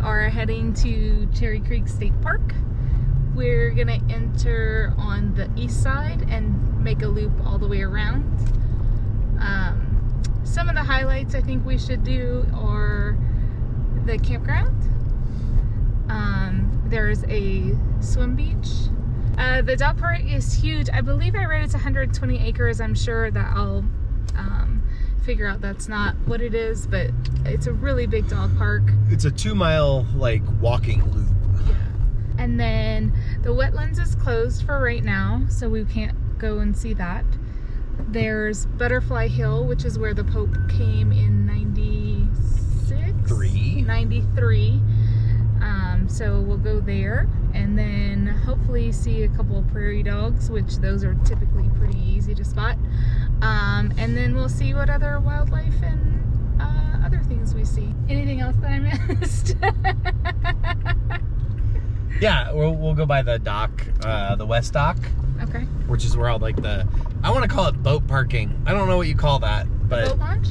are heading to Cherry Creek State Park. We're gonna enter on the east side and make a loop all the way around. Some of the highlights I think we should do are the campground. There's a swim beach. The dog park is huge. I believe I read it's 120 acres. I'm sure that I'll figure out that's not what it is, but it's a really big dog park. It's a 2-mile like walking loop. Yeah. And then the wetlands is closed for right now, so we can't go and see that. There's Butterfly Hill, which is where the Pope came in 93. So we'll go there and then hopefully see a couple of prairie dogs, which those are typically pretty easy to spot. And then we'll see what other wildlife and other things we see. Anything else that I missed? Yeah, we'll go by the dock, the west dock. Okay. Which is where all like I want to call it boat parking. I don't know what you call that, but Boat launch?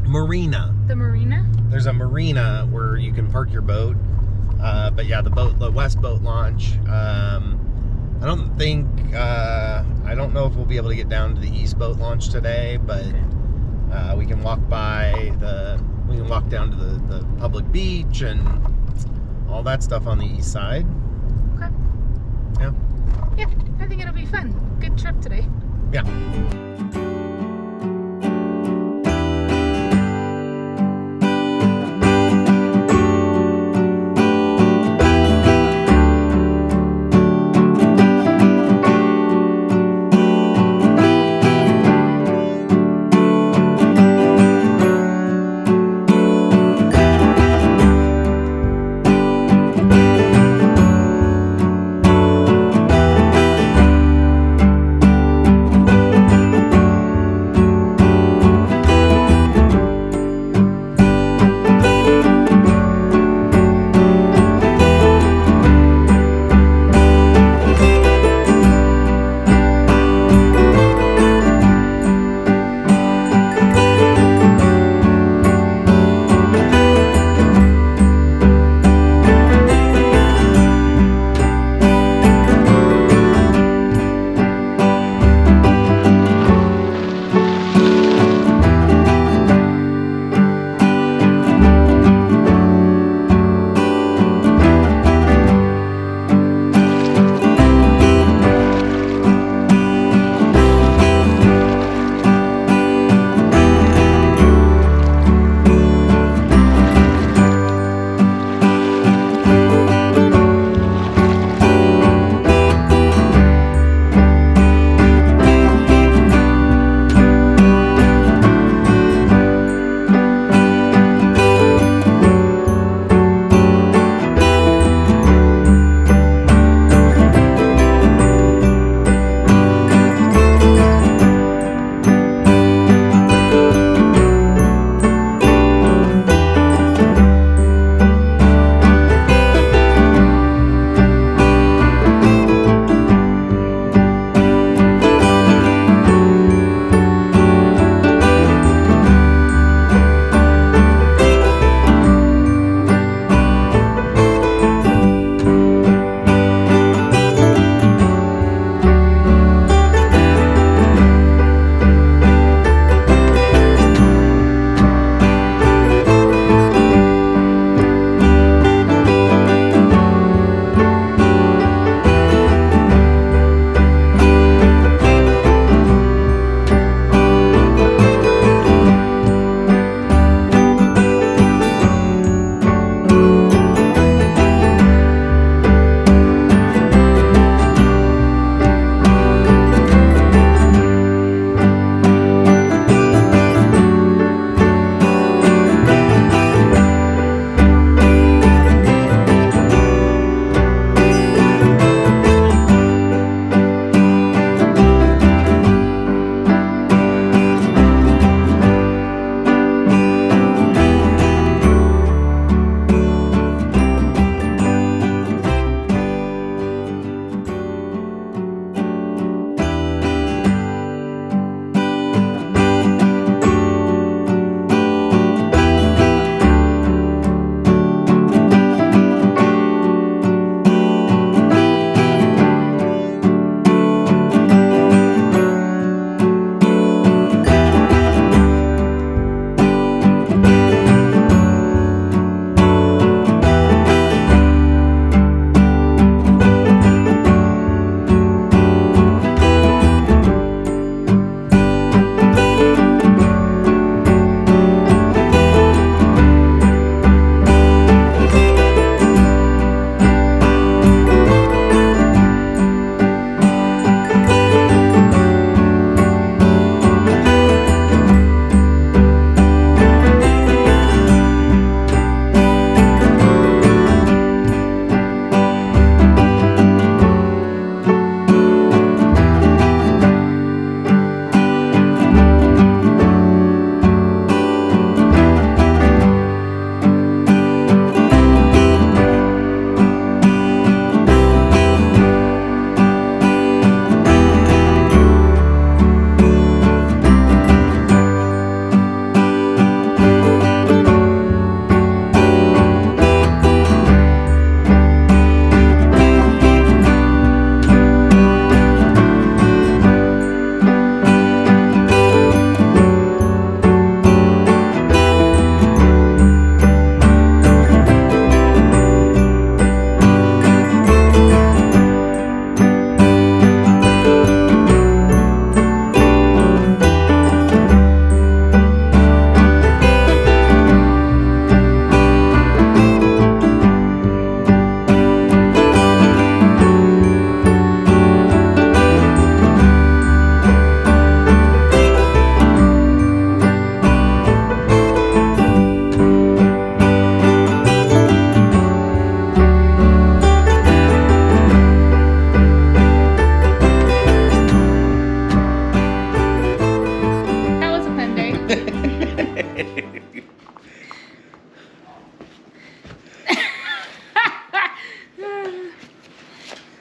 Marina. The marina? There's a marina where you can park your boat. But yeah, the west boat launch. I don't know if we'll be able to get down to the east boat launch today, but okay. We can walk down to the public beach and all that stuff on the east side. Okay. Yeah. Yeah, I think it'll be fun. Good trip today. Yeah.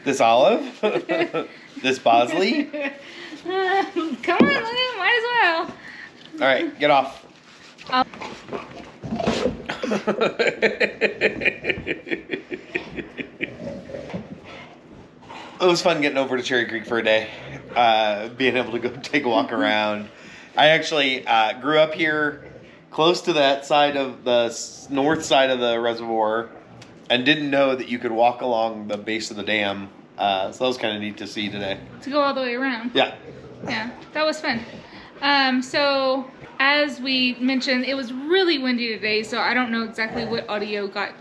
This Olive? This Bosley? Come on, Lou, might as well. All right, get off. It was fun getting over to Cherry Creek for a day, being able to go take a walk around. I actually grew up here close to that side of the north side of the reservoir and didn't know that you could walk along the base of the dam. So that was kind of neat to see today. To go all the way around. Yeah. Yeah, that was fun. So as we mentioned, it was really windy today, so I don't know exactly what audio got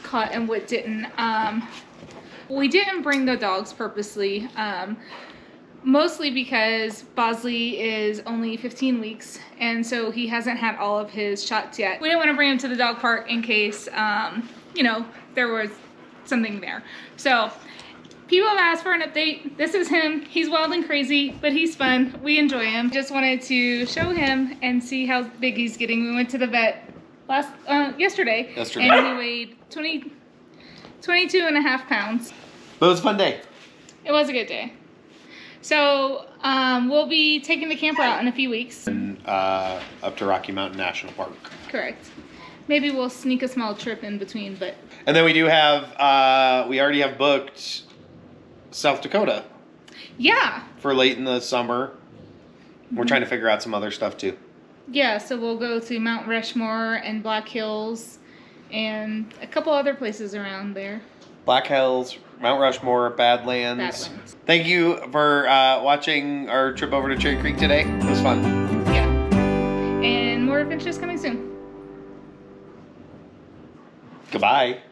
caught and what didn't. We didn't bring the dogs purposely, mostly because Bosley is only 15 weeks, and so he hasn't had all of his shots yet. We didn't want to bring him to the dog park in case, you know, there was something there. So people have asked for an update. This is him. He's wild and crazy, but he's fun. We enjoy him. Just wanted to show him and see how big he's getting. We went to the vet yesterday. And he weighed 22 and a half pounds. But it was a fun day. It was a good day. So we'll be taking the camper out in a few weeks. And up to Rocky Mountain National Park. Correct. Maybe we'll sneak a small trip in between, but. And then we do have, we already have booked South Dakota. Yeah. For late in the summer. We're trying to figure out some other stuff too. Yeah, so we'll go to Mount Rushmore and Black Hills and a couple other places around there. Black Hills, Mount Rushmore, Badlands. Thank you for watching our trip over to Cherry Creek today. It was fun. Yeah. And more adventures coming soon. Goodbye.